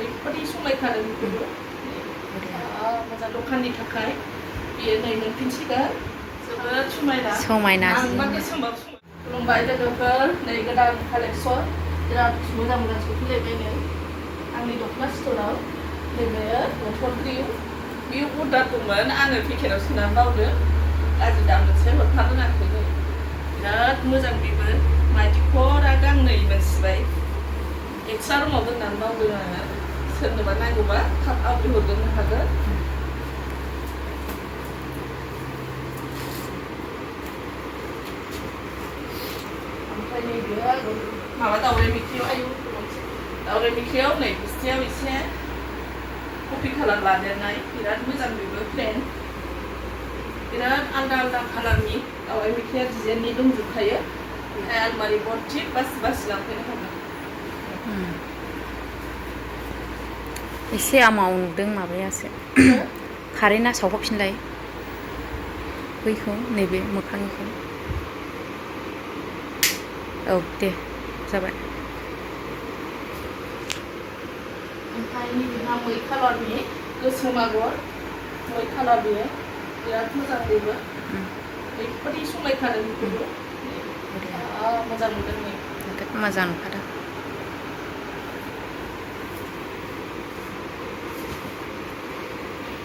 ओरैबायदि समायखादों बेखौबो मोजां दखाननि थाखाय बियो नै मोनफिनसिगोन जोबोद समायना आं मा गोसोमबाबो खुलुमबाय लोगोफोर नै गोदान कालेक्सन बिराद मोजां सफैलायबाय नै आंनि दख'ना स्ट'राव नैबे बथल ग्रिन बियो अर्डार दंमोन आङो पेकेटाव सोनानै बावदों गाज्रि दाम मोनसे हरफानो रोङाखै नै बिराद मोजां बेबो माइदिखरा गांनै मोनसिबाय एक्सट्रा रुमाव दोननानै बावदों आङो सोरनोबा नांगौबा थाब आवग्रिहरनो हागोन ओमफ्राय नैबे माबा दावराइ मोख्रेब आयु दावराइ मोख्रेब नै गुस्थियाव एसे कफि कालार लादेरनाय बिराद मोजां बेबो प्लेन बिराद आलदा आलदा कालारनि दावराइ मोख्रेब डिजाइननि दंजोबखायो ओमफ्राय आलमारि भर्ति बासि लांफैनो हागोन एसे आमाव नुदों माबायासो कारेन्टआ सावहरफिनलाय बैखौ नैबे मोखांनिखौ औ दे जाबाय ओमफ्राय नैबेहा मै कालारनि गोसोम आगर मै कालार बेयो बिराद मोजां बेबो ओरैबायदि समायखादों बेखौबो मोजां नुदों नै मोजां नुखादों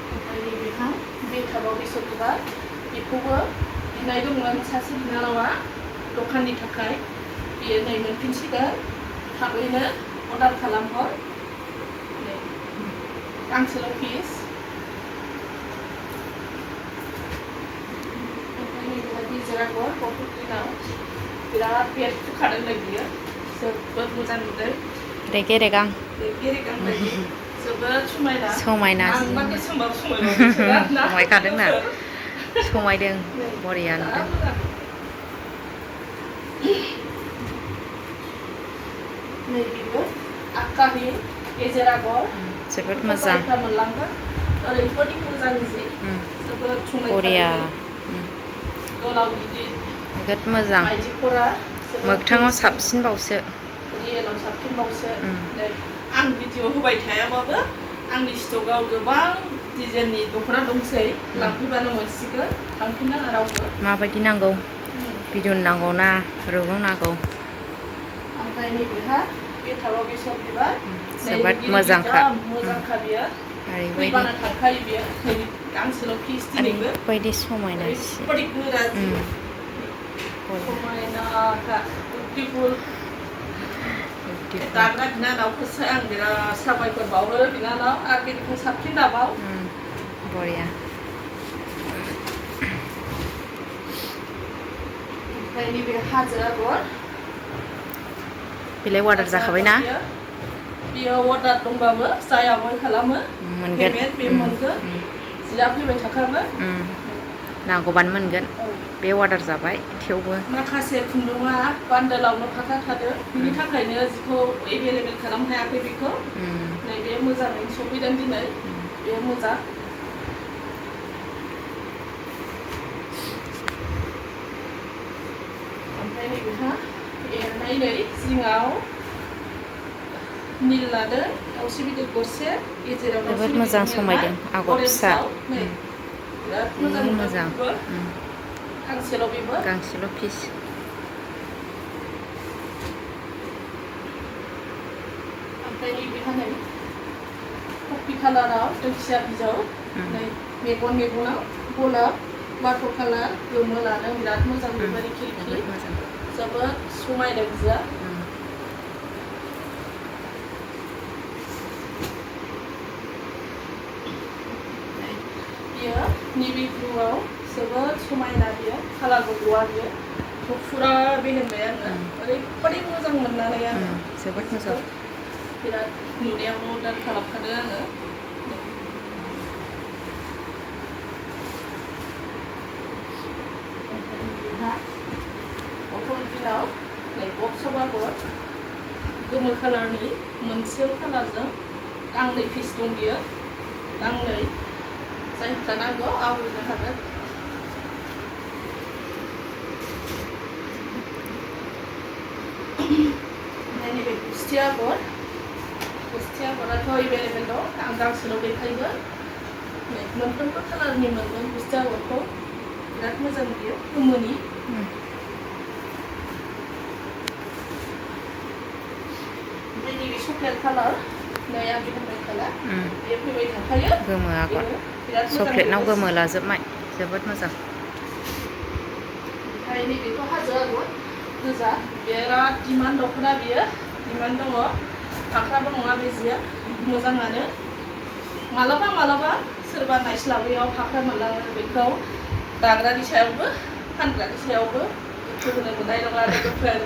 ओमफ्राय नैबेहा बे टाबाव बेसर बिबार बेखौबो बिनाय दंमोन सासे बिनानावा दखाननि थाखाय बियो नै मोनफिनसिगोन थाबैनो अर्डार खालामहर गांसेल' पिस ओमफ्राय नैबेहा गिदिर आगर बथल ग्रिनाव बिराद बेरफुखादों नै बियो जोबोद मोजां नुदों रेगे रेगां बायदि जोबोद समायना आं मा गोसोमबाबो समायखादोंना समायदों बरिया नुदों नैबेबो आखाहि गेजेर आगर जोबोद मोजां मोनलांगोन ओरैबायदि मोजां जि जोबोद बरिया गोलाव गिदिर जोबोद मोजां माइदिखरा मोगथाङाव साबसिनबावसो रियेलाव साबसिनबावसो आं भिडिअ होबाय थायाबाबो आंनि स्टकआव गोबां डिजाइननि दख'ना दंसै लांफैबानो मोनसिगोन थांफिननाङा रावबो माबायदि नांगौ बिदन नांगौ ना रुगुं नांगौ ओमफ्राय नैबेहा बे टाबाव बेसर बिबार जोबोद मोजांखा बियो फैबानो थांखायो बियो गांसेल' पिस दिनैबो ओरैबायदि समायना ओरैबायदि गोरा जि समायनाखा बिउटिफुल दाग्रा बिनानावखौसो आं बिराद साबायखर बावो बिनानाव आरो बेनिफ्राय साबसिन दाबाव बरिया ओमफ्राय नैबे हाजो आगर बेलाय अर्डार जाखाबायना बियो अर्डार दंबाबो जायाबो खालामो पेमेन्ट बे मोनगोन जिया फैबाय थाखागोन नांगौबानो मोनगोन बे अर्डार जाबाय थेवबो माखासे खुन्दुङा बान्डोलावनो थाखादों बिनि थाखायनो जिखौ एभेलेबेल खालामनो हायाखै बेखौ नैबे मोजाङैनो सफैदों दिनै बे मोजां ओमफ्राय नैबेहा एरनाय नै जिङाव नील लादों दाउस्रि बिदै गरसे गेजेराव जोबोद मोजां समायदों आगर फिसा बिराद मोजां गांसेल' बेबो गांसेल' पिस ओमफ्राय नैबेहा नै कफि कालाराव दिंखिया बिजौ नै मेगनाव गलाब बाथ' कालार गोमो लादों बिराद मोजां बेबायदि खिलखिलि जोबोद समायदों जिया बियो नेभि ब्लुआव जोबोद समायना बियो कालारबो गवा बियो फुरा बेहेनबाय आङो ओरैबायदि मोजां मोननानै आङो जोबोद मोजां बिराद नुनायावनो अर्डार खालामखादों आङो बथल ग्रिनाव नै बक्स आगर गोमो कालारनि मोनसेल कालारजों गांनै पिस दं बियो गांनै जायफ्रा नांगौ आवग्रिनो हागोन ओमफ्राय नैबे गुस्थि आगर मोनसे आगराथ' एभेलेबेल दं आं गांसेल' देखायगोन मोनफ्रोमबो कालारनि मोनगोन बुस्थु आगरखौ बिराद मोजां बियो गोमोनि ओमफ्राय नैबे चक्लेट कालार नै आं होनबाय खाला बेयो फैबाय थाखायो गोमो आगर चक्लेटनाव गोमो लाजोबनाय जोबोद मोजां ओमफ्राय नैबेथ' हाजो आगर गोजा बिराद डिमान्ड दख'ना बियो डिमान्ड दङ फाख्राबो नङा बे जिया मोजाङानो मालाबा मालाबा सोरबा नायस्लाबैयाव फाख्रा मोनलाङो बेखौ दाग्रानि सायावबो फानग्रानि सायावबो दुखु होनो मोननाय नङा लोगोफोर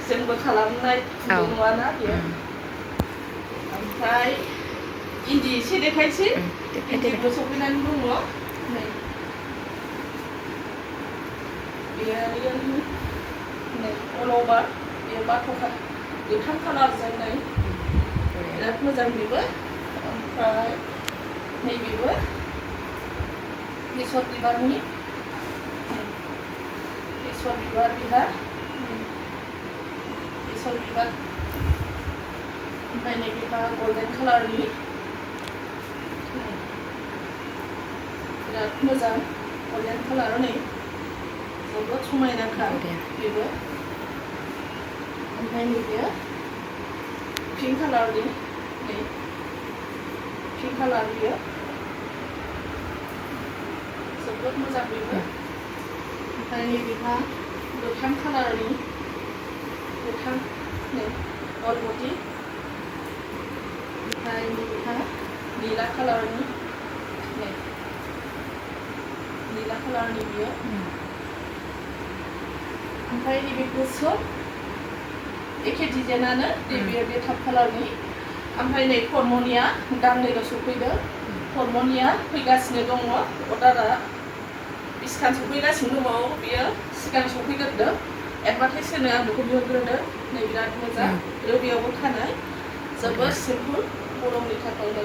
जोंबो खालामनाय नङाना बियो ओमफ्राय इन्दि एसे देखायसै इन्दिबो सफैनानै दङ नै बेयो नै अल अभार बेयो बाथ' गोथां कालारजों नै बिराद मोजां बेबो ओमफ्राय नैबेबो बेसर बिबारनि बेसर बिबार बिबार बेसर बिबार ओमफ्राय नैबेबा गल्डेन कालारनि बिराद मोजां गल्डेन कालार नै जोबोद समायनाखा बेबो ओमफ्राय नैबेयो पिंक कालारनि नै पिंक कालार बियो जोबोद मोजां बेबो ओमफ्राय नैबेहा गोथां कालारनि गोथां नै अलबदि ओमफ्राय नैबेहा नीला कालारनि नै नीला कालारनि बियो ओमफ्राय नैबे गोसोम एखे डिजाइनानो नैबे बे थाब कालारनि ओमफ्राय नै खरमनिया गांनैल' सफैदों खरमनिया फैगासिनो दङ अर्डारा 20 खान सफैगासिनो दङ बियो सिगां सफैग्रोदों एडभार्टाइज होनो आं बेखौ बिहरग्रोदों नै बिराद मोजां बेयावबो खानाय जोबोद सिम्पोल गरमनि थाखाय नै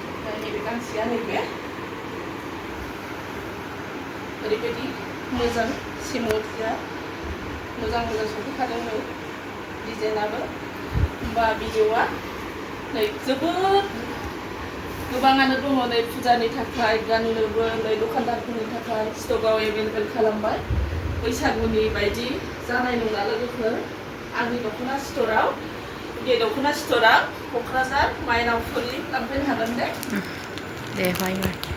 ओमफ्राय नैबे गांसेया नैबे ओरैबायदि मोजां सिमुथया मोजां मोजां सफैखादों नै डिजाइनाबो होमबा भिडिअआ नै जोबोद गोबाङानो दङ नै फुजानि थाखाय गाननोबो नै दखानदारफोरनि थाखाय स्टकआव एभेलेबेल खालामबाय बैसागुनि बायदि जानाय नङा लोगोफोर आंनि दख'ना स्ट'राव बे दख'ना स्ट'रा क'क्राझार माइनावफुरि लांफैनो हागोन दे बाय बाय